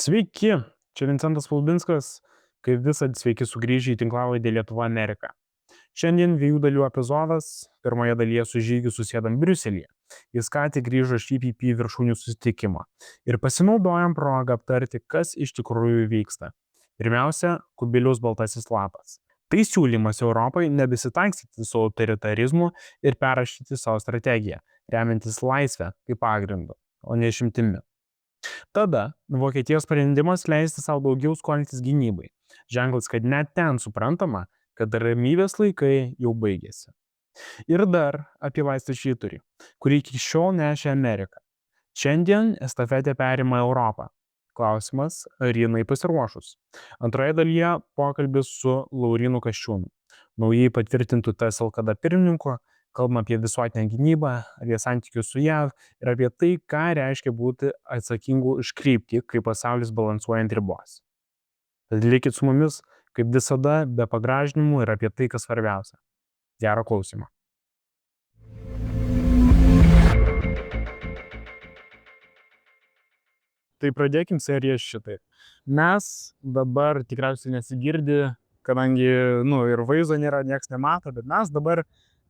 Sveiki, čia Vincentas Fulbinskas, kaip visad sveiki sugrįžę į tinklalaidę Lietuva Amerika. Šiandien 2 dalių epizodas, pirmoje dalyje su žygiu susėdam Briuselyje. Jis ką tik grįžo iš TPP viršūnių susitikimo ir pasinaudojam progą aptarti, kas iš tikrųjų vyksta. Pirmiausia, Kubiliaus baltasis lapas. Tai siūlymas Europai nebesitaikstyti su autoritarizmu ir perrašyti savo strategiją, remiantis laisvę kaip pagrindu, o ne išimtimi. Tada Vokietijos sprendimas leisti savo daugiau skolintis gynybai. Ženklas, kad net ten suprantama, kad ramybės laikai jau baigėsi. Ir dar apie vaistų švyturį, kurį iki šiol nešė Amerika. Šiandien estafetę perima Europą. Klausimas, ar jinai pasiruošus. Antroje dalyje pokalbis su Laurynu Kasčiūnu, naujai patvirtintų TSLKD pirmininku. Kalbam apie visuotinę gynybą, apie santykius su JAV ir apie tai, ką reiškia būti atsakingu už kryptį, kai pasaulis balansuoja ant ribos. Tad likit su mumis, kaip visada, be pagražinimų ir apie tai, kas svarbiausia. Gero klausimo. Tai pradėkim seriją šitai. Mes dabar tikriausiai nesigirdi, kadangi ir vaizdo nėra, nieks nemato, bet mes dabar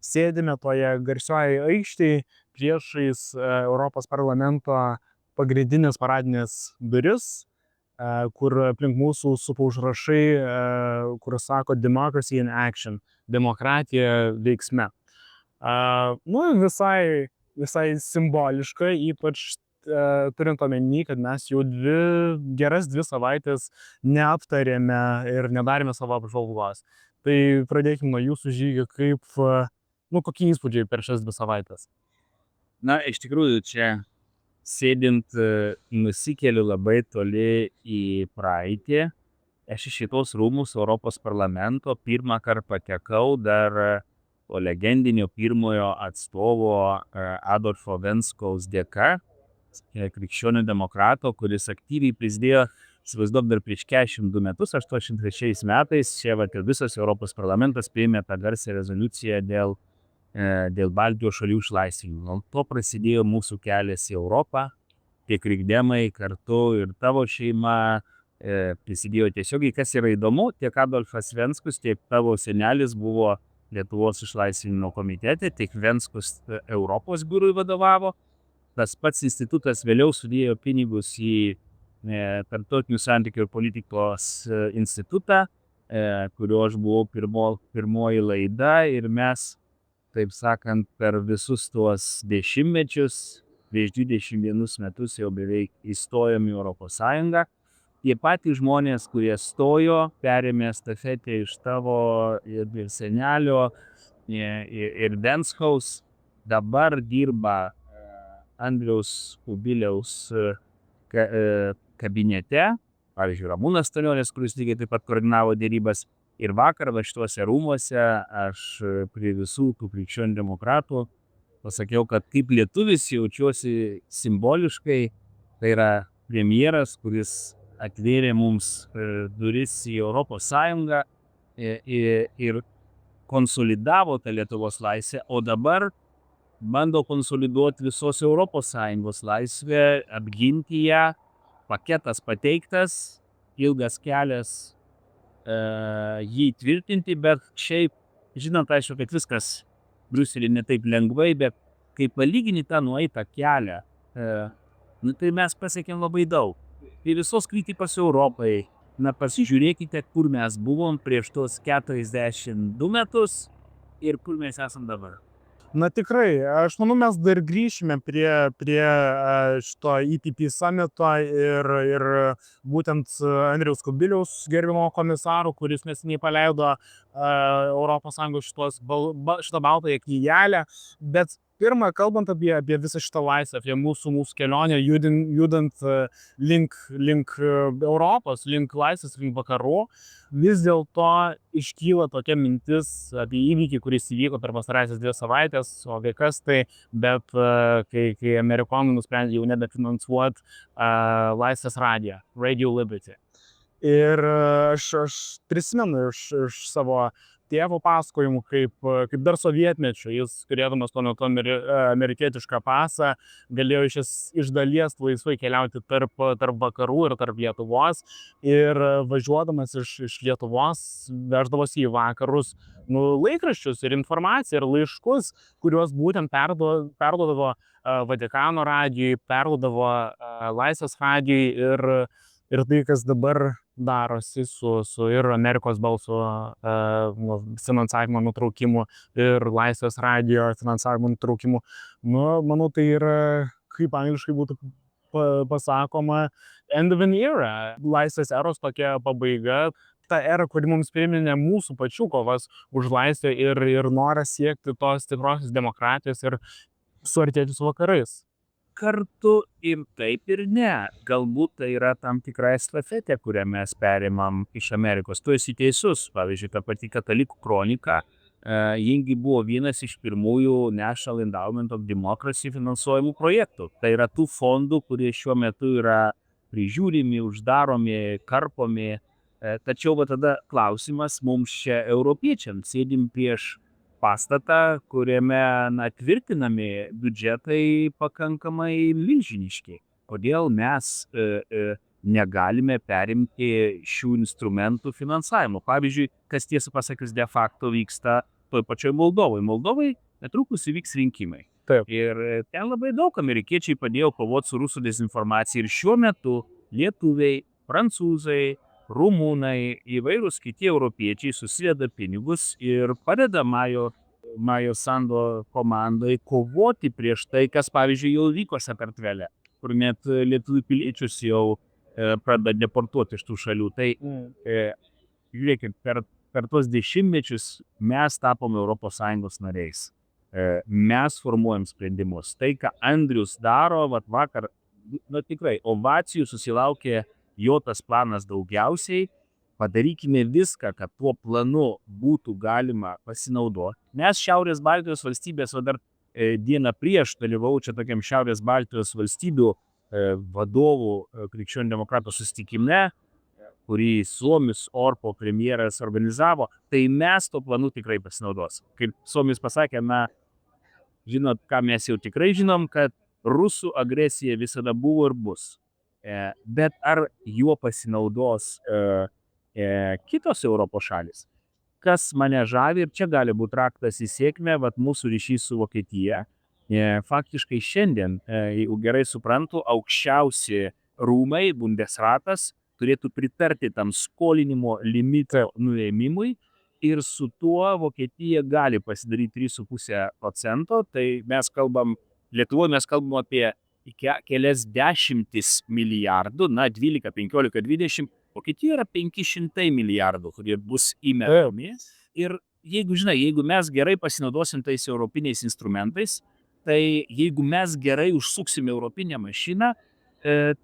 sėdime toje garsioje aikštėje priešais Europos parlamento pagrindinės paradinės duris, kur aplink mūsų supa užrašai, kur sako Democracy in Action, demokratija veiksme. Visai simboliška, ypač turint omeny, kad mes jau geras 2 savaitės neaptarėme ir nedarėme savo apžvalgos. Tai pradėkime nuo jūsų žygio, kokie įspūdžiai per šias 2 savaitės? Iš tikrųjų, čia sėdint nusikeliu labai toli į praeitį. Aš į šitos rūmus Europos parlamento pirmą kartą patekau dar to legendinio pirmojo atstovo Adolfo Venskaus dėka, krikščionių demokrato, kuris aktyviai prisidėjo, įsivaizduok, dar prieš 42 metus, 83 metais, čia visas Europos parlamentas priėmė tą garsią rezoliuciją dėl Baltijos šalių išlaisvinimo. Nuo to prasidėjo mūsų kelias į Europą, tiek krikdemai kartu ir tavo šeima prisidėjo tiesiogiai. Kas yra įdomu, tiek Adolfas Venskus, tiek tavo senelis buvo Lietuvos išlaisvinimo komitete, tiek Venskus Europos biurui vadovavo. Tas pats institutas vėliau sudėjo pinigus į Tarptautinių santykių ir politikos institutą, kurio aš buvau pirmoji laida, ir mes, taip sakant, per visus tuos dešimtmečius, prieš 21 metus jau beveik įstojom į Europos Sąjungą. Tie patys žmonės, kurie stojo, perėmė estafetę iš tavo ir senelio ir Venskaus, dabar dirba Andriaus Kubiliaus kabinete, pavyzdžiui, Ramūnas Stanionis, kuris lygiai taip pat koordinavo derybas. Ir vakar šituose rūmuose aš prie visų tų krikščionių demokratų pasakiau, kad kaip lietuvis jaučiuosi simboliškai, tai yra premjeras, kuris atvėrė mums duris į Europos Sąjungą ir konsolidavo tą Lietuvos laisvę, o dabar bando konsoliduoti visos Europos Sąjungos laisvę, apginti ją, paketas pateiktas, ilgas kelias jį tvirtinti, bet šiaip, žinant, aišku, kad viskas Briusely ne taip lengvai, bet kai palygini tą nueitą kelią, tai mes pasiekėm labai daug. Tai visos kritikos Europai, pasižiūrėkite, kur mes buvom prieš tos 42 metus ir kur mes esam dabar. Tikrai, aš manau, mes dar grįšime prie šito ETP summito ir būtent Andriaus Kubiliaus gerbiamo komisaro, kuris neseniai paleido Europos Sąjungos šitą baltąją knygelę. Bet pirma, kalbant apie visą šitą laisvę, apie mūsų kelionę, judant link Europos, link laisvės, link vakarų, vis dėlto iškyla tokia mintis apie įvykį, kuris įvyko per pastarąsias 2 savaitės, o kas tai, bet kai amerikonai nusprendė jau nebefinansuoti Laisvės radiją, Radio Liberty. Ir aš prisimenu iš savo tėvo pasakojimų, kaip dar sovietmečiu, jis turėdamas tuo metu amerikietišką pasą, galėjo iš dalies laisvai keliauti tarp vakarų ir tarp Lietuvos, ir važiuodamas iš Lietuvos veždavosi į vakarus laikraščius ir informaciją ir laiškus, kuriuos būtent perduodavo Vatikano radijui, perduodavo Laisvės radijui ir tai, kas dabar darosi su ir Amerikos balso finansavimo nutraukimu ir Laisvės radijo finansavimo nutraukimu. Manau, tai yra, kaip angliškai būtų pasakoma, end of an era. Laisvės eros tokia pabaiga. Ta era, kuri mums priminė mūsų pačių kovas už laisvę ir norą siekti tos tikrosios demokratijos ir suartėti su vakarais. Kartu ir taip ir ne. Galbūt tai yra tam tikra estafetė, kurią mes perimam iš Amerikos. Tu esi teisus. Pavyzdžiui, ta pati Katalikų kronika, jingi buvo vienas iš pirmųjų National Endowment of Democracy finansuojamų projektų. Tai yra tų fondų, kurie šiuo metu yra prižiūrimi, uždaromi, karpomi. Tačiau tada klausimas mums čia europiečiams. Sėdim prieš pastatą, kuriame tvirtinami biudžetai pakankamai milžiniški. Kodėl mes negalime perimti šių instrumentų finansavimo? Pavyzdžiui, kas tiesą pasakius de facto vyksta toj pačioj Moldovai. Moldovai netrukus įvyks rinkimai. Taip. Ir ten labai daug amerikiečiai padėjo kovoti su rusų dezinformacija. Ir šiuo metu lietuviai, prancūzai, rumūnai, įvairūs kiti europiečiai susideda pinigus ir padeda Majo Sando komandai kovoti prieš tai, kas, pavyzdžiui, jau vyko Sakartvele, kur net lietuvių piliečius jau pradeda deportuoti iš tų šalių. Tai žiūrėkit, per tuos dešimtmečius mes tapom ES nariais. Mes formuojam sprendimus. Tai, ką Andrius daro, vakar, tikrai, ovacijų susilaukė jo tas planas daugiausiai. Padarykime viską, kad tuo planu būtų galima pasinaudoti. Mes Šiaurės Baltijos valstybės, dar dieną prieš dalyvau čia tokiam Šiaurės Baltijos valstybių vadovų krikščionių demokratų susitikime, kurį Suomis Orpo premjeras organizavo, tai mes to planu tikrai pasinaudosim. Kaip Suomis pasakė, žinot, ką mes jau tikrai žinom, kad rusų agresija visada buvo ir bus. Bet ar juo pasinaudos kitos Europos šalis? Kas mane žavi, ir čia gali būti raktas į sėkmę, mūsų ryšys su Vokietija. Faktiškai šiandien, jeigu gerai suprantu, aukščiausi rūmai, Bundesratas, turėtų pritarti tam skolinimo limito nuėmimui ir su tuo Vokietija gali pasidaryti 3,5%. Tai mes kalbam, Lietuvoje mes kalbam apie kelias dešimtis milijardų, 12, 15, 20, Vokietijoje yra 500 milijardų, kurie bus įmetami. Ir jeigu mes gerai pasinaudosim tais europiniais instrumentais, tai jeigu mes gerai užsuksim europinę mašiną,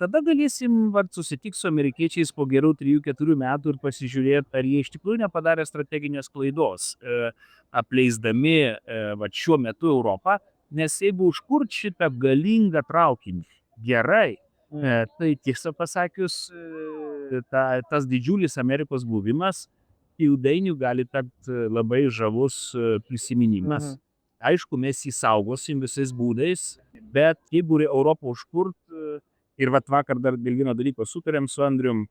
tada galėsim susitikti su amerikiečiais po gerų 3-4 metų ir pasižiūrėti, ar jie iš tikrųjų nepadarė strateginės klaidos, apleisdami šiuo metu Europą. Nes jeigu užkurt šitą galingą traukinį gerai, tai tiesą pasakius, tas didžiulis Amerikos buvimas ilgainiui gali tapti labai žavus prisiminimas. Aišku, mes jį saugosim visais būdais, bet jeigu Europą užkurt, ir vakar dar dėl vieno dalyko sutarėm su Andrium,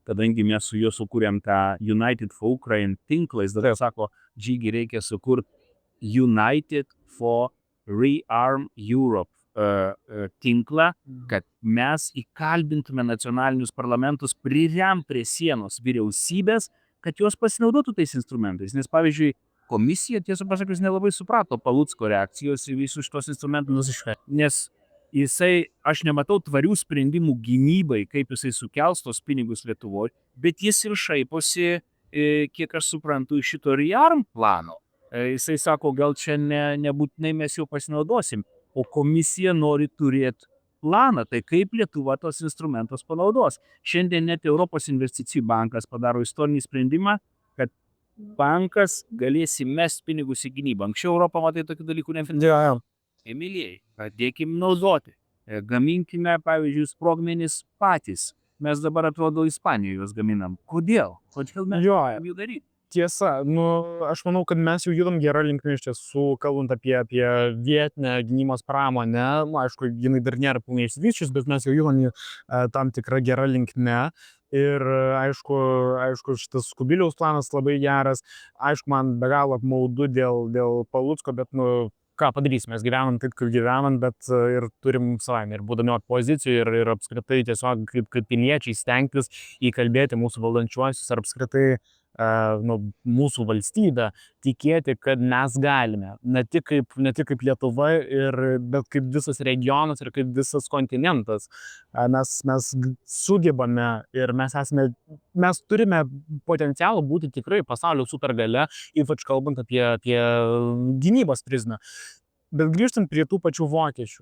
kadangi mes su juo sukūrėm tą United for Ukraine tinklą, jis dar sako, žygi reikia sukurti United for Rearm Europe tinklą, kad mes įkalbintume nacionalinius parlamentus prirem prie sienos vyriausybės, kad jos pasinaudotų tais instrumentais. Nes, pavyzdžiui, komisija, tiesą pasakius, nelabai suprato Palucko reakcijos į visus šitos instrumentus, nes aš nematau tvarių sprendimų gynybai, kaip jisai sukels tos pinigus Lietuvoje, bet jis ir šaiposi, kiek aš suprantu, iš šito Rearm plano. Jisai sako, gal čia nebūtinai mes jau pasinaudosim, o komisija nori turėti planą, tai kaip Lietuva tos instrumentus panaudos. Šiandien net Europos investicijų bankas padaro istorinį sprendimą, kad bankas galės įmesti pinigus į gynybą. Anksčiau Europą matai tokių dalykų nefinansavo. Emilėjai, pradėkim naudoti. Gaminkime, pavyzdžiui, sprogmenis patys. Mes dabar atrodo Ispanijoje juos gaminam. Kodėl? Kodėl mes jų daryti? Tiesa, aš manau, kad mes jau judam gerą linkmę iš tiesų, kalbant apie vietinę gynybos pramonę. Aišku, jinai dar nėra pilnai išsivysčius, bet mes jau judam tam tikrą gerą linkmę. Ir aišku, šitas Kubiliaus planas labai geras. Aišku, man be galo apmaudu dėl Palucko, bet, ką padarysim, mes gyvenam taip, kaip gyvenam, bet ir turim savaime, ir būdami opozicijoje, ir apskritai tiesiog kaip piliečiai stengtis įkalbėti mūsų valdančiuosius, ar apskritai mūsų valstybę, tikėti, kad mes galime, ne tik kaip Lietuva, bet kaip visas regionas ir kaip visas kontinentas. Mes sugebame ir mes turime potencialą būti tikrai pasaulio supergalia, ypač kalbant apie gynybos prizmę. Bet grįžtant prie tų pačių vokiečių,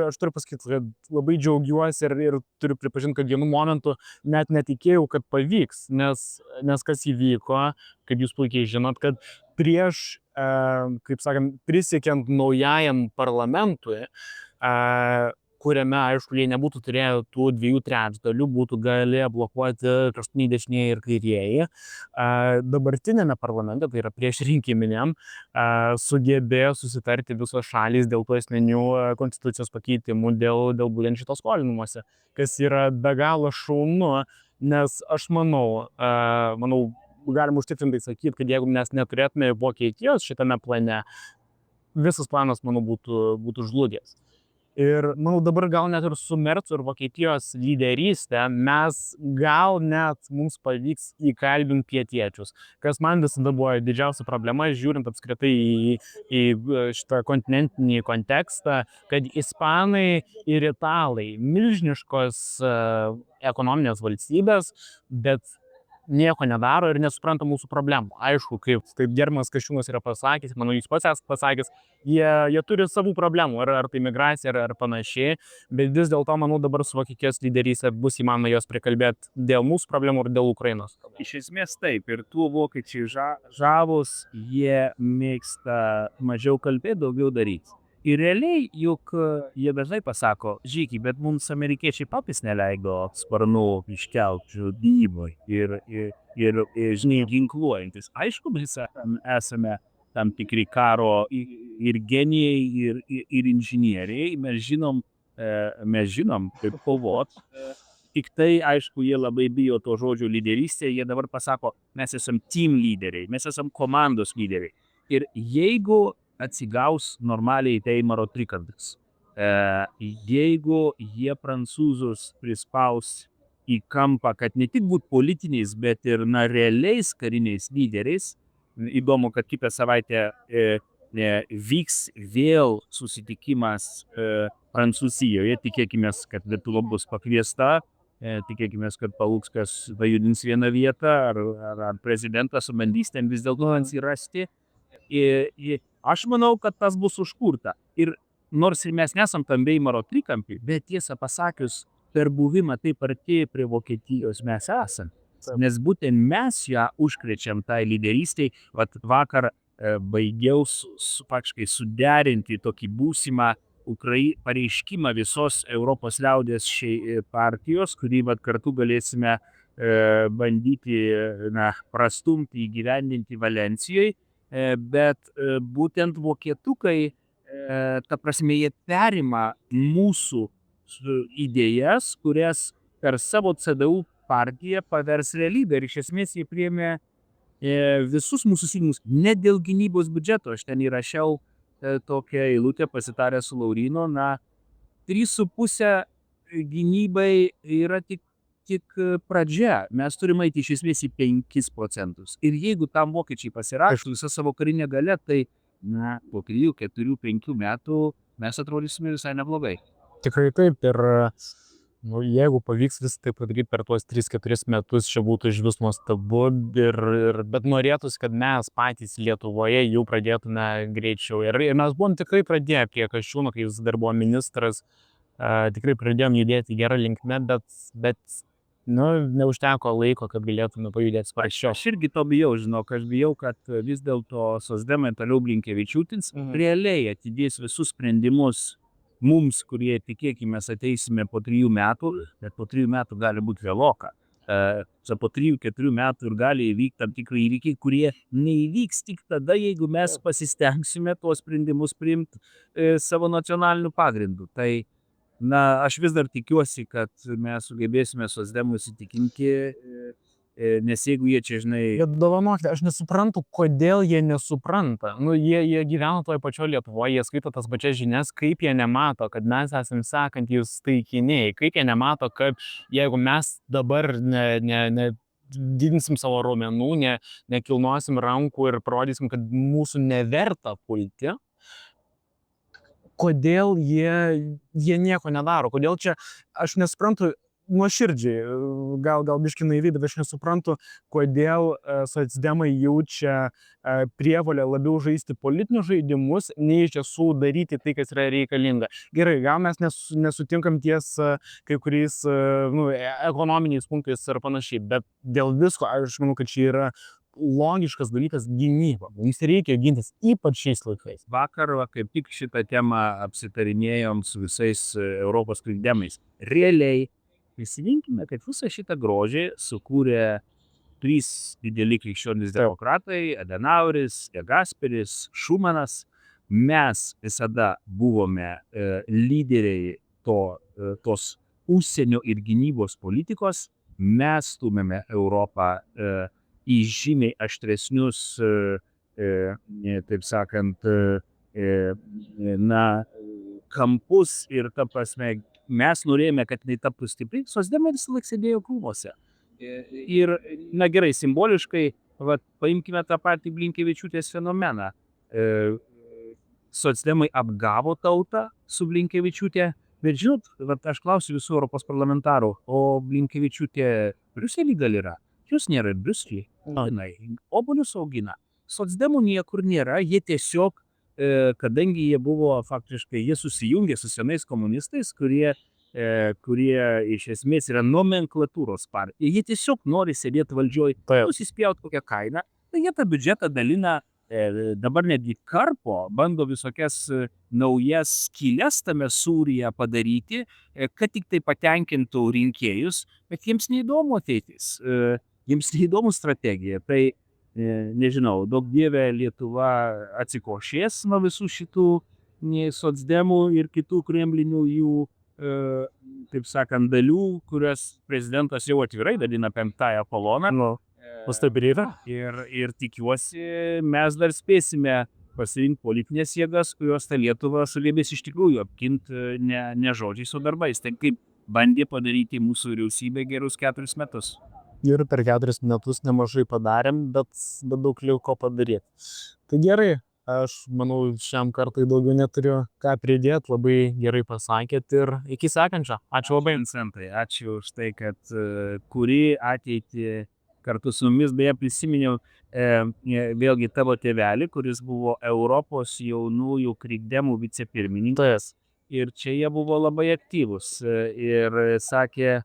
aš turiu pasakyti, kad labai džiaugiuosi ir turiu pripažinti, kad vienu momentu net netikėjau, kad pavyks, nes kas įvyko, kaip jūs puikiai žinot, kad prieš, kaip sakant, prisiekiant naujajam parlamentui, kuriame, aišku, jei nebūtų turėję tų 2/3, būtų galėję blokuoti kraštutiniai dešinieji ir kairieji. Dabartinėme parlamente, tai yra prieš rinkiminiam, sugebėjo susitarti visos šalys dėl tų esminių konstitucijos pakeitimų, dėl būtent šito skolinimuose, kas yra be galo šaunu, nes aš manau, galima užtikrintai sakyti, kad jeigu mes neturėtume Vokietijos šitame plane, visas planas, manau, būtų žlugęs. Ir, manau, dabar gal net ir su Mercu ir Vokietijos lyderystė mums pavyks įkalbinti pietiečius, kas man visada buvo didžiausia problema, žiūrint apskritai į šitą kontinentinį kontekstą, kad ispanai ir italai milžiniškos ekonominės valstybės, bet nieko nedaro ir nesupranta mūsų problemų. Aišku, kaip Gerbiamas Kasčiūnas yra pasakęs, manau, jūs pats esate pasakęs, jie turi savų problemų, ar tai migracija, ar panašiai, bet vis dėlto, manau, dabar su Vokietijos lyderystė bus įmanoma jos prikalbėti dėl mūsų problemų ir dėl Ukrainos. Iš esmės taip, ir tuo vokiečiai žavūs, jie mėgsta mažiau kalbėti, daugiau daryti. Ir realiai, juk jie dažnai pasako, žiūrėkit, bet mums amerikiečiai patys neleido sparnų iškelti žudybai ir ginkluojantis. Aišku, mes esame tam tikri karo ir genijai, ir inžinieriai, mes žinom, kaip kovot. Tik tai, aišku, jie labai bijo to žodžio lyderystė, jie dabar pasako, mes esam team lyderiai, mes esam komandos lyderiai. Ir jeigu atsigaus normaliai Veimaro trikampis, jeigu jie prancūzus prispaus į kampą, kad ne tik būt politiniais, bet ir realiais kariniais lyderiais, įdomu, kad kitą savaitę vyks vėl susitikimas Prancūzijoje, tikėkime, kad Lietuva bus pakviesta, tikėkime, kad Paluckas pajudins vieną vietą, ar prezidentas bandys ten vis dėlto atsirasti. Aš manau, kad tas bus užkurta. Ir nors ir mes nesam tam Veimaro trikampį, bet tiesą pasakius, per buvimą taip arti prie Vokietijos mes esam. Nes būtent mes ją užkrečiam tai lyderystei. Vakar baigiau faktiškai suderinti tokį būsimą pareiškimą visos Europos liaudės partijos, kurį kartu galėsime bandyti prastumti, įgyvendinti Valensijoj. Bet būtent vokietukai, ta prasme, jie perima mūsų idėjas, kurias per savo CDU partiją pavers realybę. Ir iš esmės jie priėmė visus mūsų siūlymus, ne dėl gynybos biudžeto. Aš ten įrašiau tokią eilutę pasitarę su Laurynu, 3,5 gynybai yra tik pradžia. Mes turime eiti iš esmės į 5%. Ir jeigu tam vokiečiai pasiraštų visą savo karinę galę, tai po 3, 4, 5 metų mes atrodysime visai neblogai. Tikrai taip. Ir jeigu pavyks visą tai padaryti per tuos 3-4 metus, čia būtų iš vis nuostabu. Bet norėtųsi, kad mes patys Lietuvoje jau pradėtume greičiau. Ir mes buvom tikrai pradėję prie Kasčiūno, kai jis dar buvo ministras, tikrai pradėjom judėti gerą linkmę, bet neužteko laiko, kad galėtume pajudėti sparčiau. Aš irgi to bijau, aš bijau, kad vis dėlto socdemai toliau Blinkevičiūtins realiai atidės visus sprendimus mums, kurie tikėkime ateisime po 3 metų, bet po 3 metų gali būti vėloka. po 3-4 metų ir gali įvykti tam tikrai įvykiai, kurie neįvyks tik tada, jeigu mes pasistengsime tuos sprendimus priimti savo nacionaliniu pagrindu. Tai, aš vis dar tikiuosi, kad mes sugebėsime socdemus įtikinti, nes jeigu jie čia, žinai... Bet dovanokite, aš nesuprantu, kodėl jie nesupranta. Jie gyvena toje pačioje Lietuvoje, jie skaito tas pačias žinias, kaip jie nemato, kad mes esame sekantys taikiniai, kaip jie nemato, kad jeigu mes dabar didinsim savo raumenų, nekilnosim rankų ir parodysim, kad mūsų neverta pulti, kodėl jie nieko nedaro, kodėl čia, aš nesuprantu, nuoširdžiai, gal biškį naiviai, bet aš nesuprantu, kodėl socdemai jaučia prievolę labiau žaisti politinius žaidimus, nei iš tiesų daryti tai, kas yra reikalinga. Gerai, gal mes nesutinkam ties kai kuriais ekonominiais punktais ir panašiai, bet dėl visko aš manau, kad čia yra logiškas dalykas gynyba. Jis reikia gintis, ypač šiais laikais. Vakar kaip tik šitą temą apsitarinėjom su visais Europos krikdemais. Realiai prisiminkime, kad visą šitą grožį sukūrė 3 dideli krikščionys demokratai – Adenaueris, De Gasperis, Šumanas. Mes visada buvome lyderiai tos užsienio ir gynybos politikos. Mes stumėme Europą į žymiai aštresnius, taip sakant, kampus ir ta prasme, mes norėjome, kad jinai taptų stipri, socdemai visą laiką sėdėjo krūmuose. Ir, gerai, simboliškai, paimkime tą patį Blinkevičiūtės fenomeną. Socdemai apgavo tautą su Blinkevičiūtė, bet žinot, aš klausiu visų Europos parlamentarų, o Blinkevičiūtė Briuselį gal yra? Jos nėra ir Briuselį. Obuolius augina. Socdemų niekur nėra, jie tiesiog kadangi jie buvo faktiškai, jie susijungė su senais komunistais, kurie iš esmės yra nomenklatūros partija. Jie tiesiog nori sėdėti valdžioj, nusispjaut kokią kainą, tai jie tą biudžetą dalina, dabar netgi karpo, bando visokias naujas skylės tame sūryje padaryti, kad tik tai patenkintų rinkėjus, bet jiems neįdomu ateitis, jiems neįdomu strategija. Tai nežinau, daug dievė Lietuva atsikošės nuo visų šitų socdemų ir kitų kremlinių jų, taip sakant, dalių, kurias prezidentas jau atvirai dalina 5-ąją koloną. Taip ir yra. Ir tikiuosi, mes dar spėsime pasirinkti politinės jėgas, kurios tą Lietuvą sugebės iš tikrųjų apginti ne žodžiais, o darbais. Tai kaip bandė padaryti mūsų vyriausybė gerus 4 metus. Ir per 4 metus nemažai padarėm, bet daug liko padaryti. Tai gerai, aš manau, šiam kartui daugiau neturiu ką pridėti, labai gerai pasakėt ir iki sekančio. Ačiū labai. Vincentai, ačiū už tai, kad kuri ateitį kartu su mumis, beje, prisiminiau vėlgi tavo tėvelį, kuris buvo Europos jaunųjų krikdemų vicepirmininkas. Ir čia jie buvo labai aktyvūs ir sakė,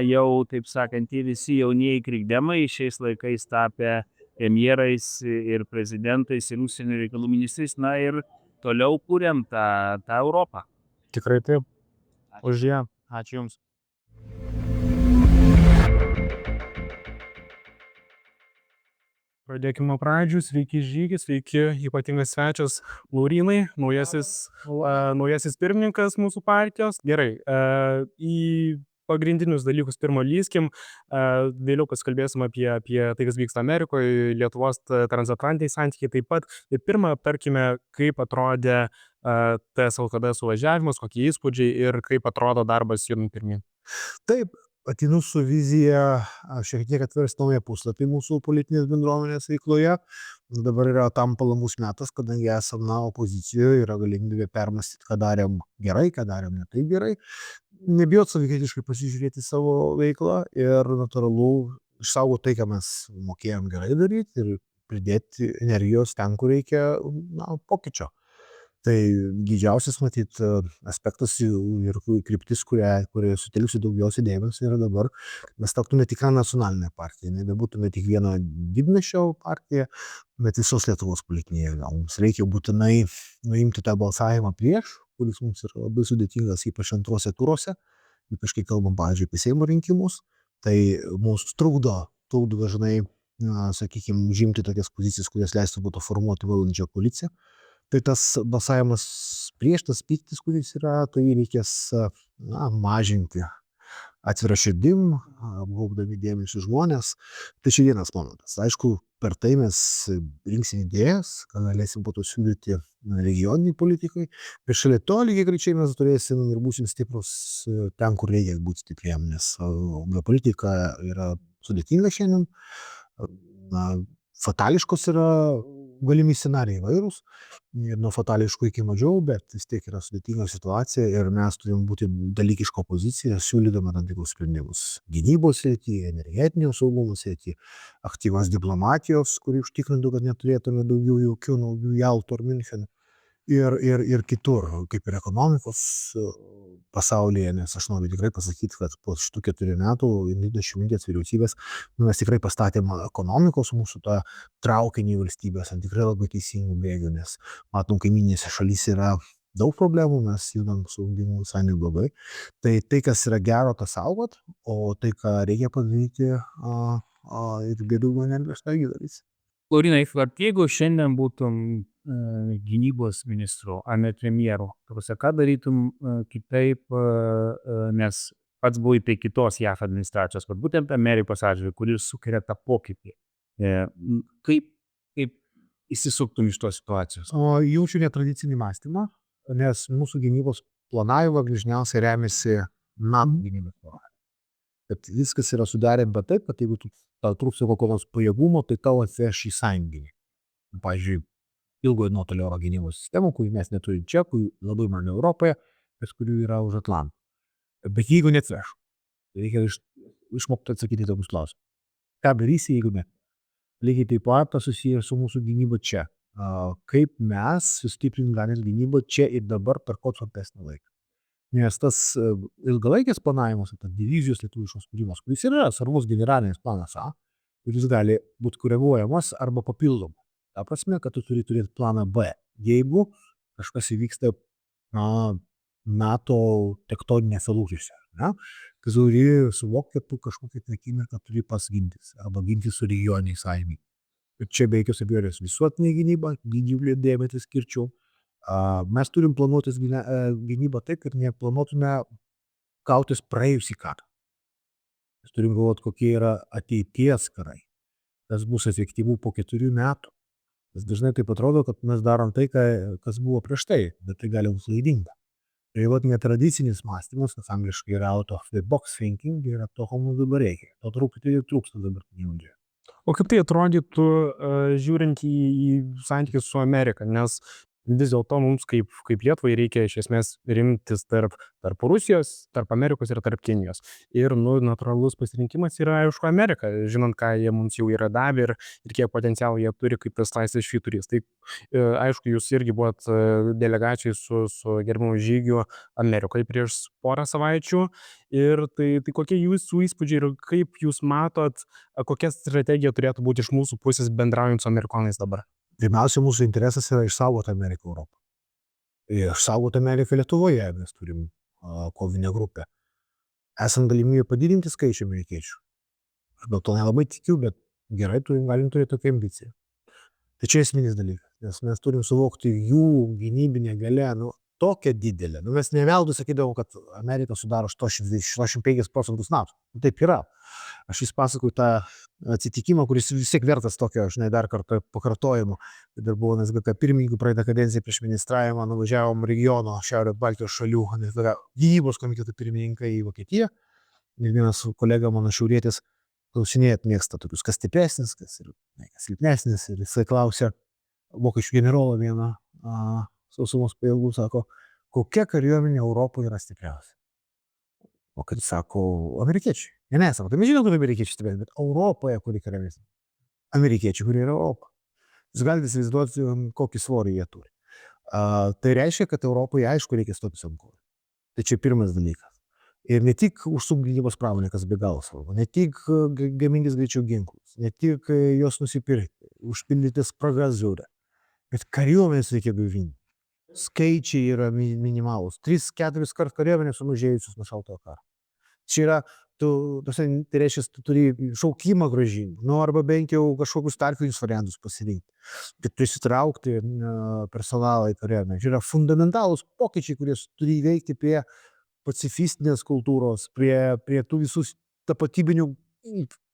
jau, taip sakant, tie visi jaunieji krikdemai šiais laikais tapę premjerais ir prezidentais ir užsienio reikalų ministrais, ir toliau kuriam tą Europą. Tikrai taip. Už ją. Ačiū Jums. Pradėkime nuo pradžių. Sveiki žygis, sveiki ypatingas svečias Laurynai, naujasis pirmininkas mūsų partijos. Gerai, į pagrindinius dalykus pirmo lįskim, vėliau pasikalbėsim apie tai, kas vyksta Amerikoje, Lietuvos transatlantiniai santykiai taip pat. Ir pirmą aptarkime, kaip atrodė tas LKD suvažiavimas, kokie įspūdžiai ir kaip atrodo darbas judant pirmyn. Taip, ateinu su vizija šiek tiek atversti naują puslapį mūsų politinės bendruomenės veikloje. Dabar yra tam palankus metas, kadangi esam opozicijoje, yra galimybė permastyti, ką darėm gerai, ką darėm ne taip gerai. Nebijot savikritiškai pasižiūrėti savo veiklą ir natūralu išsaugoti tai, ką mes mokėjom gerai daryti ir pridėti energijos ten, kur reikia pokyčio. Tai didžiausias, matyt, aspektas ir kryptis, kurie sutelksiu daugiausiai dėmesio yra dabar, mes taptume tik nacionalinė partija, nebebūtume tik vieno didmiesčio partija, bet visos Lietuvos politinė jėga. Mums reikia būtinai nuimti tą balsavimą prieš, kuris mums yra labai sudėtingas, ypač antruose turuose, ypač kai kalbam, pavyzdžiui, apie Seimo rinkimus. Tai mums trukdo dažnai, sakykime, užimti tokias pozicijas, kurias leistų būtų formuoti valdančią koaliciją. Tai tas balsavimas prieš, tas pyktis, kuris yra, tai reikės mažinti atvira širdim, apgaubdami dėmesį žmonės. Tai čia vienas momentas. Aišku, per tai mes rinksim idėjas, ką galėsim po to siūlyti regioniniai politikai. Bet šalia to lygiai greičiai mes turėsim ir būsim stiprus ten, kur reikia būti stipriem, nes geopolitika yra sudėtinga šiandien. Fatališkos yra galimi scenarijai įvairūs, ir nuo fatališkų iki mažiau, bet vis tiek yra sudėtinga situacija ir mes turim būti dalykiška opozicija, siūlydama tam tikrus sprendimus gynybos srityje, energetinio saugumo srityje, aktyvios diplomatijos, kuri užtikrintų, kad neturėtume daugiau jokių naujų Jaltų ar Miuncheno. Ir kitur, kaip ir ekonomikos pasaulyje, nes aš noriu tikrai pasakyti, kad po šitų 4 metų Ingridos Šimonytės vyriausybės mes tikrai pastatėm ekonomikos mūsų tą traukinį valstybės ant tikrai labai teisingų bėgių, nes matom, kaimyninėse šalyse yra daug problemų, mes judam su augimu visai neblogai. Tai, kas yra gero, tas saugot, o tai, ką reikia padaryti, ir geriau energijos darys. Laurynai, jeigu šiandien būtum gynybos ministru, ar net premjeru, ką darytum kitaip, nes pats buvai prie kitos JAF administracijos, bet būtent Amerikos atžvilgiu, kuris sukelia tą pokytį. Kaip įsisuktum iš tos situacijos? Jaučiu netradicinį mąstymą, nes mūsų gynybos planavimą dažniausiai remiasi NATO gynybos planavimu. Kad viskas yra sudarinta taip, kad jeigu tau trūksta kokio nors pajėgumo, tai tau atveš į sąjunginį. Pavyzdžiui, ilgojo nuotolio oro gynybos sistemų, kurių mes neturim čia, kurių labai mažai Europoje, bet kurių yra už Atlanto. Bet jeigu neatveš, tai reikia išmokti atsakyti tokius klausimus. Ką darysi, jeigu ne? Lygiai taip pat susiję su mūsų gynyba čia. Kaip mes sustiprinti galim gynybą čia ir dabar per kuo trumpesnį laiką. Nes tas ilgalaikis planavimas, tas divizijos lietuviškos kūrimas, kuris yra svarbus generalinis planas A, kuris gali būti koreguojamas arba papildomas. Ta prasme, kad tu turi turėti planą B. Jeigu kažkas įvyksta NATO tektoninėse lūžėse, kad turi suvokti, kad tu kažkokią akimirką turi pats gintis arba gintis su regioniniais sąjungiais. Ir čia be jokios abejonės visuotinė gynyba, didžiulį dėmesį skirčiau. Mes turim planuotis gynybą taip, kad neplanuotume kautis praėjusį karą. Mes turim galvoti, kokie yra ateities karai. Tas bus efektyvu po 4 metų. Nes dažnai taip atrodo, kad mes darom tai, kas buvo prieš tai, bet tai gali būti klaidinga. Tai vat netradicinis mąstymas, kas angliškai yra out of the box thinking, yra to, ko mums dabar reikia. To trūksta dabartinėje valdžioje. O kaip tai atrodytų žiūrint į santykius su Amerika, nes vis dėlto mums kaip Lietuvai reikia iš esmės rimtis tarp Rusijos, tarp Amerikos ir tarp Kinijos. Ir natūralus pasirinkimas yra, aišku, Amerika, žinant, ką jie mums jau yra davę ir kiek potencialų jie turi kaip tas laisvės švyturys. Tai aišku, jūs irgi buvot delegacijai su gerbiamu Žygiu Amerikoje prieš porą savaičių. Ir tai kokie jūsų įspūdžiai ir kaip jūs matot, kokia strategija turėtų būti iš mūsų pusės bendraujant su amerikonais dabar? Pirmiausia, mūsų interesas yra išsaugoti Ameriką Europą. Išsaugoti Ameriką Lietuvoje mes turim kovinę grupę. Esant galimybę padidinti skaičių amerikiečių. Aš gal to nelabai tikiu, bet gerai galim turėti tokią ambiciją. Tai čia esminis dalykas, nes mes turim suvokti jų gynybinę galę, tokia didelė. Mes neveltui sakydavom, kad Amerika sudaro 85% NATO. Taip yra. Aš vis pasakoju tą atsitikimą, kuris vis tiek vertas tokio, dar kartą pakartojimo. Dar buvo NSGK pirmininkų praeitą kadenciją prieš ministravimą, nuvažiavom regiono Šiaurės Baltijos šalių gynybos komiteto pirmininkai į Vokietiją. Ir vienas kolega mano šiaurietis klausinėt mėgsta tokius, kas stipresnis, kas silpnesnis. Ir jisai klausė vokiečių generolo vieną sausumos pajėgų, sako, kokia kariuomenė Europoje yra stipriausia? O kad sako, amerikiečiai. Ne, sako, tai mes žinom, kad amerikiečiai stipriausia, bet Europoje kuri kariuomenė? Amerikiečiai, kurie yra Europa. Jūs galite įsivaizduoti, kokį svorį jie turi. Tai reiškia, kad Europoje aišku reikia stotis ant kojų. Tai čia pirmas dalykas. Ir ne tik užsukti gynybos pramonę, kas be galo svarbu, ne tik gamintis greičiau ginklus, ne tik juos nusipirkti, užpildyti spragas žiūrę, bet kariuomenės reikia gaivinti. Skaičiai yra minimalūs. 3-4 kart kariuomenės sumažėjusius nuo šaltojo karo. Čia yra tai reiškia, tu turi šaukimą grąžinti, arba bent jau kažkokius tarpinius variantus pasirinkti, kad prisitraukti personalą į kariuomenę. Yra fundamentalūs pokyčiai, kurie turi įveikti prie pacifistinės kultūros, prie tų visus tapatybinių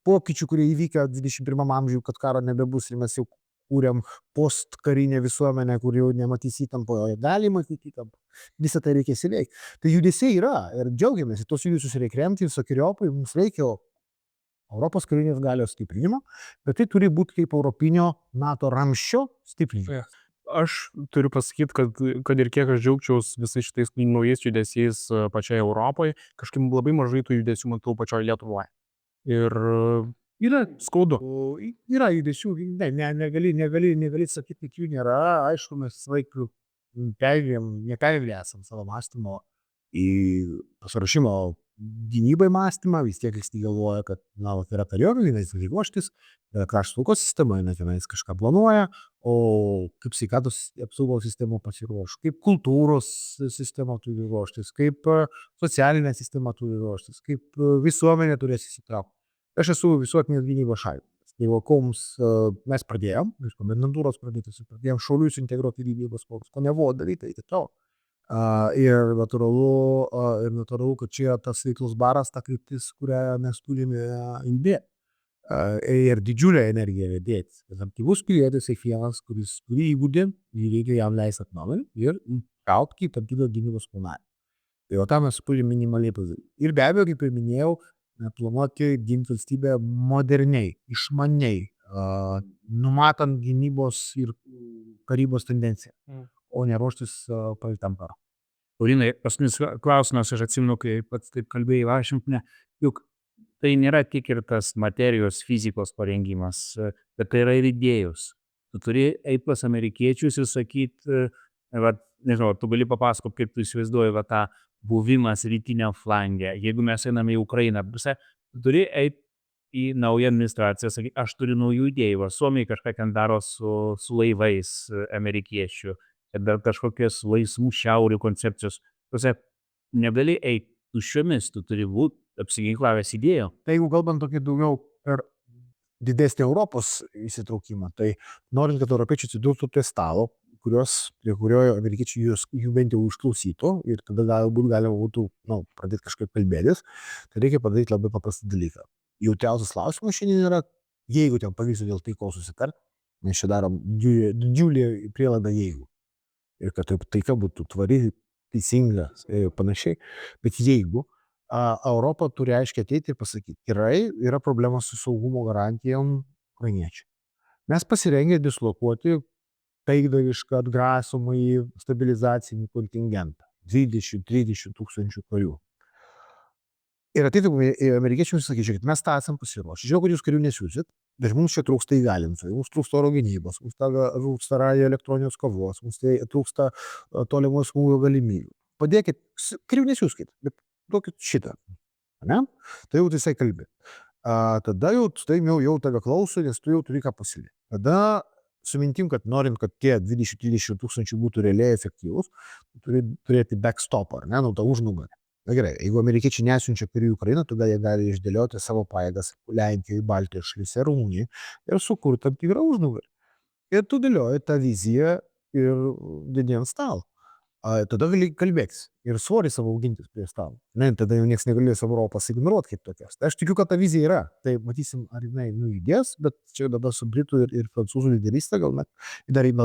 pokyčių, kurie įvykę 21 amžiuje, kad karo nebebus ir mes jau kūrėm postkarinę visuomenę, kur jau nematys įtampo, o gali matyti įtampą. Visą tai reikės įveikti. Tai judesiai yra ir džiaugiamės, tos judesius reikia remti visokiojopai, mums reikia Europos karinės galios stiprinimo, bet tai turi būti kaip europinio NATO ramsčio stiprinimas. Aš turiu pasakyti, kad ir kiek aš džiaugčiaus visais šitais naujais judesiais pačioje Europoje, kažkaip labai mažai tų judesių matau pačioje Lietuvoje. Ir yra skaudu. Yra judesių, negali sakyti, kad jų nėra. Aišku, mes laikų neperėmė esam savo mąstymo į pasiruošimo gynybai mąstymą, vis tiek jis galvoja, kad yra kariuomenė, jinai turi ruoštis, krašto saugos sistema, jinai kažką planuoja, o kaip sveikatos apsaugos sistema pasiruoš, kaip kultūros sistema turi ruoštis, kaip socialinė sistema turi ruoštis, kaip visuomenė turės įsitraukti. Aš esu visuotinės gynybos šalininkas. Tai koms mes pradėjom, iš komendantūros pradėjom šaulius integruoti į gynybos pajėgas, ko nebuvo daryta iki tol. Ir natūralu, kad čia tas veiklos baras, ta kryptis, kurią mes turime įdėti. Ir didžiulę energiją dėti. Aktyvus pilietis kiekvienas, kuris turi įgūdį, reikia jam leisti atnaujinti ir traukti tam tikrą gynybos planavimą. Tai o tą mes turime minimaliai padaryti. Ir be abejo, kaip ir minėjau, planuoti ginti valstybę moderniai, išmaniai, numatant gynybos ir karybos tendenciją, o ne ruoštis pavyzdžiam karo. Laurinai, paskutinis klausimas, aš atsimenu, kai pats taip kalbėjai Vašingtone, juk tai nėra tik ir tas materijos, fizikos parengimas, bet tai yra ir idėjos. Tu turi eiti pas amerikiečius ir sakyti, nežinau, tu gali papasakoti, kaip tu įsivaizduoji tą buvimas rytiniam flange. Jeigu mes einame į Ukrainą, tu turi eiti į naują administraciją, sakyti, aš turiu naujų idėjų. Suomiai kažką ten daro su laivais amerikiečių, ir dar kažkokios laisvų šiaurių koncepcijos. Negali eiti tuščiomis, tu turi būti apsiginklavęs idėjų. Tai jeigu kalbant tokį daugiau per didesnį Europos įsitraukimą, tai norint, kad europiečiai atsidurtų prie stalo, prie kurio amerikiečiai jų bent jau išklausytų ir tada galbūt galima būtų pradėti kažkaip kalbėtis, tai reikia padaryti labai paprastą dalyką. Jautriausias klausimas šiandien yra, jeigu ten pavyksta dėl taikos susitart, mes čia darom didžiulį prielaidą jeigu. Ir kad taika būtų tvari, teisinga ir panašiai, bet jeigu Europa turi aiškiai ateiti ir pasakyti, gerai, yra problema su saugumo garantijom ukrainiečių. Mes pasirengę dislokuoti taikdarišką atgrasomąjį stabilizacinį kontingentą. 20-30 tūkstančių karių. Ir ateitų amerikiečiams sakyti, kad mes tą esam pasiruošę. Žinau, kad jūs karių nesiūsit, bet mums čia trūksta įgalintojų, mums trūksta oro gynybos, mums trūksta elektroninės kovos, mums trūksta tolimos smūgio galimybių. Padėkit, karių nesiūskit, bet duokit šitą. Ne? Tai jau visai kalbė. Tada jau tave klauso, nes tu jau turi ką pasilikti. Tada su mintim, kad norint, kad tie 20-30 tūkstančių būtų realiai efektyvus, turi turėti backstopą, tą užnugarį. Na gerai, jeigu amerikiečiai nesiunčia karių į Ukrainą, tada jie gali išdėlioti savo pajėgas Lenkijoje, Baltijos šalyse, Rumunijoje ir sukurti tam tikrą užnugarį. Ir tu dėlioji tą viziją ir dedi ant stalo. Tada gali kalbėtis ir svorį savo augintis prie stalo. Tada jau niekas negalės Europos ignoruoti kaip tokias. Tai aš tikiu, kad ta vizija yra. Tai matysim, ar jinai judės, bet čia dabar su Britų ir prancūzų lyderystė, gal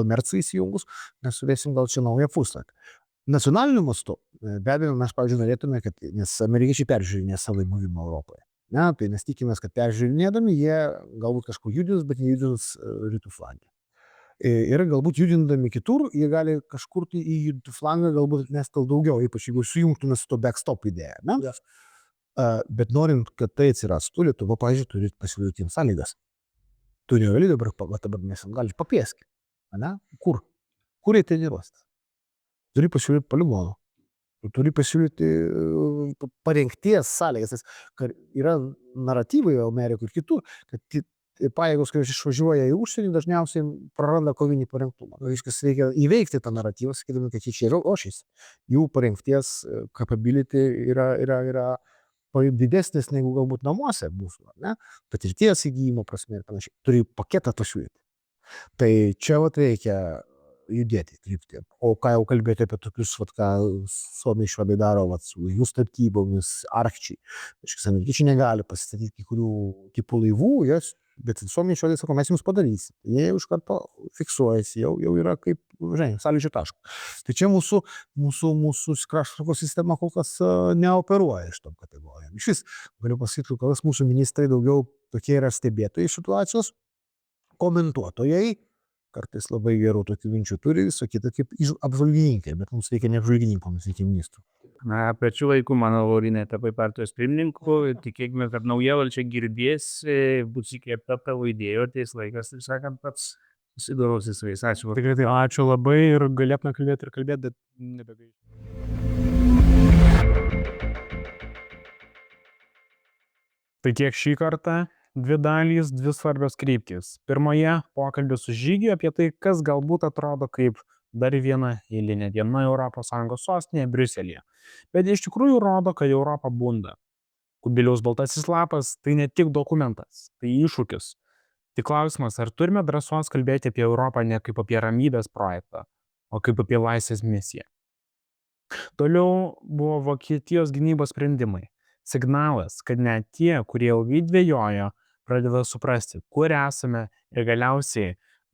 Mercą įsijungus, mes suvėsim gal čia naują puslapį. Nacionaliniu mastu, be abejo, mes, pavyzdžiui, norėtume, kad nes amerikiečiai peržiūrinė savo buvimą Europoje. Tai mes tikimės, kad peržiūrinėdami jie galbūt kažko judins, bet nejudins rytų flangę. Ir galbūt judindami kitur, jie gali kažkur į rytų flangą galbūt nestal daugiau, ypač jeigu sujungtume su to backstop idėja. Bet norint, kad tai atsirastų, Lietuva, pavyzdžiui, turi pasiūlyti jiems sąlygas. Tu negali dabar mes gali papieskti. Kur? Kur jie treniruosis? Turi pasiūlyti poligono. Turi pasiūlyti parengties sąlygas. Yra naratyvai Amerikoje ir kitur, kad pajėgos, kai išvažiuoja į užsienį, dažniausiai praranda kovinį parengtumą. Reikia įveikti tą naratyvą, sakydami, kad jie čia yra ruošiasi. Jų parengties capability yra didesnis negu galbūt namuose mūsų, ar ne? Patirties įgyjimo prasme ir panašiai. Turi paketą pasiūlyti. Tai čia vat reikia judėti kryptį. O ką jau kalbėti apie tokius, vat, ką Suomiai švedai daro, vat, su laivų statybomis, Arkčiai. Reiškia, amerikiečiai negali pasistatyti kai kurių tipų laivų, bet Suomiai švedai sako, mes jums padarysim. Jie jau iš karto fiksuojasi, jau yra kaip, žinai, sąlyčio taškas. Tai čia mūsų krašto apsaugos sistema kol kas neoperuoja iš tom kategorijom. Išvis, galiu pasakyti, kol kas mūsų ministrai daugiau tokie yra stebėtojai situacijos, komentuotojai, kartais labai gerų tokių minčių turi, viso kita kaip apžvalgininkai, bet mums reikia ne apžvalgininkų, mums reikia ministrų. Na, pačiu laiku, mano Laurinai, tapai partijos pirmininku, tikėkime, kad nauja valdžia girdės, bus įkvėpta tavo idėjų, ateis laikas, taip sakant, pats susidoros į savais. Ačiū. Tikrai tai ačiū labai ir galėtume kalbėti, bet nebegaišiu. Tai tiek šį kartą. Dvi dalys, dvi svarbios kryptys. Pirmoje pokalbis su Žygiu apie tai, kas galbūt atrodo kaip dar viena eilinė diena ES sostinėje Briuselyje. Bet iš tikrųjų rodo, kad Europa bunda. Kubiliaus baltasis lapas tai ne tik dokumentas, tai iššūkis. Tik klausimas, ar turime drąsos kalbėti apie Europą ne kaip apie ramybės projektą, o kaip apie laisvės misiją. Toliau buvo Vokietijos gynybos sprendimai. Signalas, kad net tie, kurie ilgai dvejojo, pradeda suprasti, kur esame ir galiausiai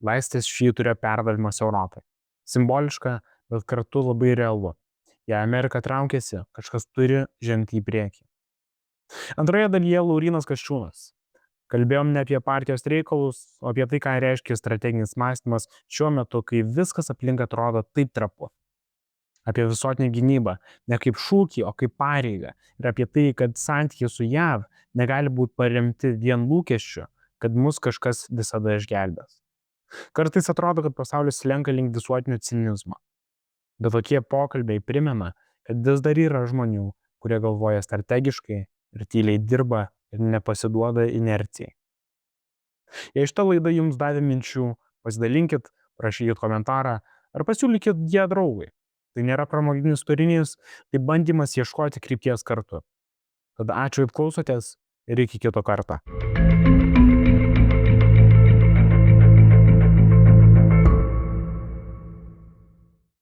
laisvės švyturio perdavimas Europai. Simboliška, bet kartu labai realu. Jei Amerika traukiasi, kažkas turi žengti į priekį. Antroje dalyje Laurynas Kasčiūnas. Kalbėjom ne apie partijos reikalus, o apie tai, ką reiškia strateginis mąstymas šiuo metu, kai viskas aplink atrodo taip trapu. Apie visuotinę gynybą, ne kaip šūkį, o kaip pareigą. Ir apie tai, kad santykiai su JAV negali būti paremti vien lūkesčiu, kad mus kažkas visada išgelbės. Kartais atrodo, kad pasaulis slenka link visuotinio cinizmo. Bet tokie pokalbiai primena, kad vis dar yra žmonių, kurie galvoja strategiškai ir tyliai dirba ir nepasiduoda inercijai. Jei šitą laidą jums davė minčių, pasidalinkit, parašykit komentarą ar pasiūlykit ją draugui. Tai nėra pramoginis turinys, tai bandymas ieškoti krypties kartu. Tada ačiū, kad klausotės ir iki kito karto.